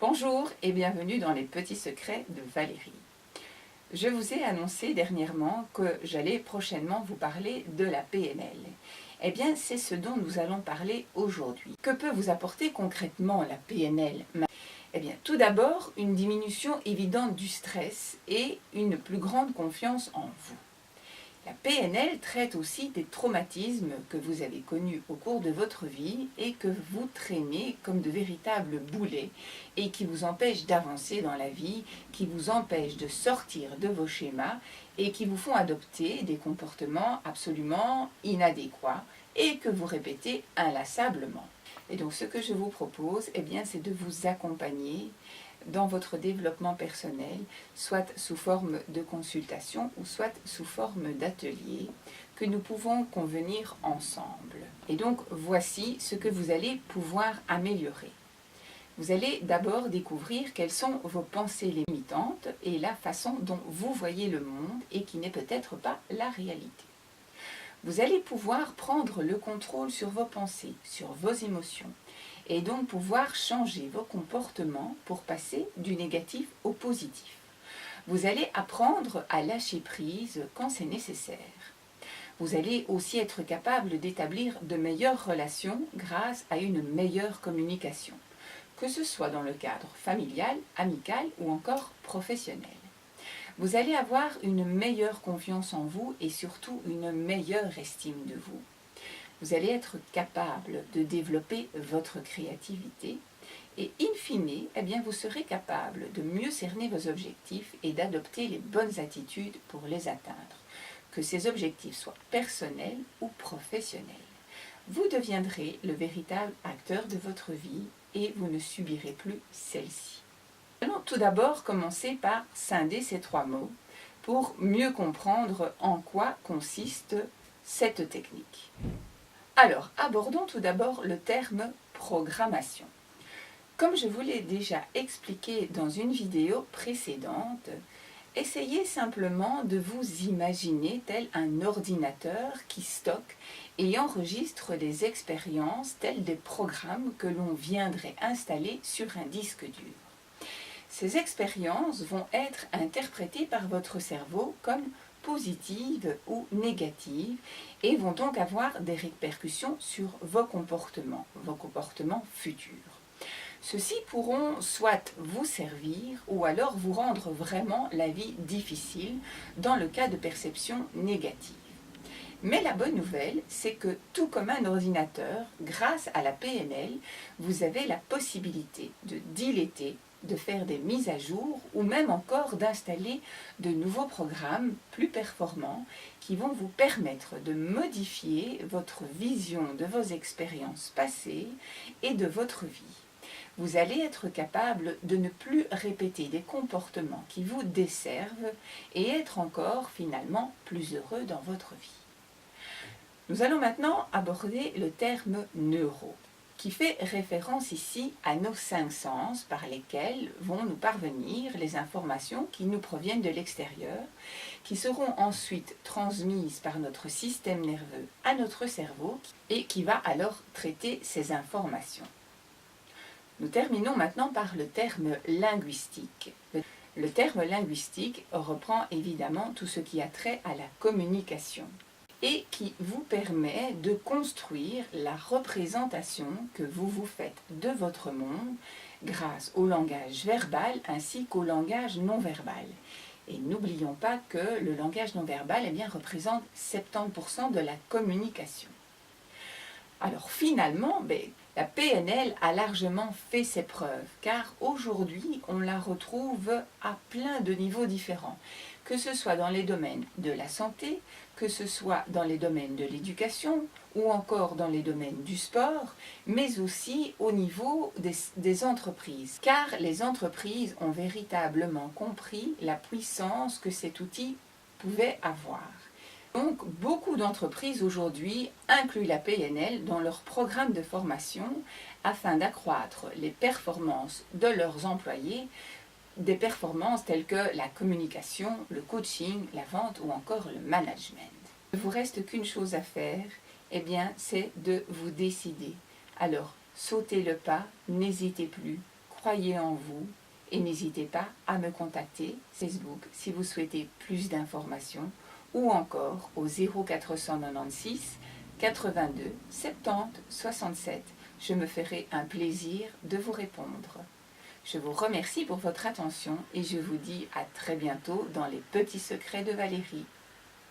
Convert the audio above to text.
Bonjour et bienvenue dans les petits secrets de Valérie. Je vous ai annoncé dernièrement que j'allais prochainement vous parler de la PNL. Eh bien, c'est ce dont nous allons parler aujourd'hui. Que peut vous apporter concrètement la PNL ? Eh bien, tout d'abord, une diminution évidente du stress et une plus grande confiance en vous. La PNL traite aussi des traumatismes que vous avez connus au cours de votre vie et que vous traînez comme de véritables boulets et qui vous empêchent d'avancer dans la vie, qui vous empêchent de sortir de vos schémas et qui vous font adopter des comportements absolument inadéquats et que vous répétez inlassablement. Et donc ce que je vous propose, eh bien, c'est de vous accompagner dans votre développement personnel, soit sous forme de consultation ou soit sous forme d'atelier, que nous pouvons convenir ensemble. Et donc, voici ce que vous allez pouvoir améliorer. Vous allez d'abord découvrir quelles sont vos pensées limitantes et la façon dont vous voyez le monde et qui n'est peut-être pas la réalité. Vous allez pouvoir prendre le contrôle sur vos pensées, sur vos émotions, et donc pouvoir changer vos comportements pour passer du négatif au positif. Vous allez apprendre à lâcher prise quand c'est nécessaire. Vous allez aussi être capable d'établir de meilleures relations grâce à une meilleure communication, que ce soit dans le cadre familial, amical ou encore professionnel. Vous allez avoir une meilleure confiance en vous et surtout une meilleure estime de vous. Vous allez être capable de développer votre créativité et in fine, eh bien, vous serez capable de mieux cerner vos objectifs et d'adopter les bonnes attitudes pour les atteindre, que ces objectifs soient personnels ou professionnels. Vous deviendrez le véritable acteur de votre vie et vous ne subirez plus celle-ci. Allons tout d'abord commencer par scinder ces trois mots pour mieux comprendre en quoi consiste cette technique. Alors, abordons tout d'abord le terme programmation. Comme je vous l'ai déjà expliqué dans une vidéo précédente, essayez simplement de vous imaginer tel un ordinateur qui stocke et enregistre des expériences telles des programmes que l'on viendrait installer sur un disque dur. Ces expériences vont être interprétées par votre cerveau comme positives ou négatives et vont donc avoir des répercussions sur vos comportements futurs. Ceux-ci pourront soit vous servir ou alors vous rendre vraiment la vie difficile dans le cas de perceptions négatives. Mais la bonne nouvelle, c'est que tout comme un ordinateur, grâce à la PNL, vous avez la possibilité de diléter, de faire des mises à jour ou même encore d'installer de nouveaux programmes plus performants qui vont vous permettre de modifier votre vision de vos expériences passées et de votre vie. Vous allez être capable de ne plus répéter des comportements qui vous desservent et être encore finalement plus heureux dans votre vie. Nous allons maintenant aborder le terme neuro, qui fait référence ici à nos 5 sens par lesquels vont nous parvenir les informations qui nous proviennent de l'extérieur, qui seront ensuite transmises par notre système nerveux à notre cerveau et qui va alors traiter ces informations. Nous terminons maintenant par le terme linguistique. Le terme linguistique reprend évidemment tout ce qui a trait à la communication et qui vous permet de construire la représentation que vous vous faites de votre monde grâce au langage verbal ainsi qu'au langage non verbal. Et n'oublions pas que le langage non verbal représente 70% de la communication. Alors finalement, la PNL a largement fait ses preuves, car aujourd'hui, on la retrouve à plein de niveaux différents, que ce soit dans les domaines de la santé, que ce soit dans les domaines de l'éducation ou encore dans les domaines du sport, mais aussi au niveau des entreprises, car les entreprises ont véritablement compris la puissance que cet outil pouvait avoir. Donc, beaucoup d'entreprises aujourd'hui incluent la PNL dans leur programme de formation afin d'accroître les performances de leurs employés, des performances telles que la communication, le coaching, la vente ou encore le management. Il ne vous reste qu'une chose à faire, c'est de vous décider. Alors, sautez le pas, n'hésitez plus, croyez en vous et n'hésitez pas à me contacter Facebook si vous souhaitez plus d'informations ou encore au 0496 82 70 67. Je me ferai un plaisir de vous répondre. Je vous remercie pour votre attention et je vous dis à très bientôt dans les petits secrets de Valérie.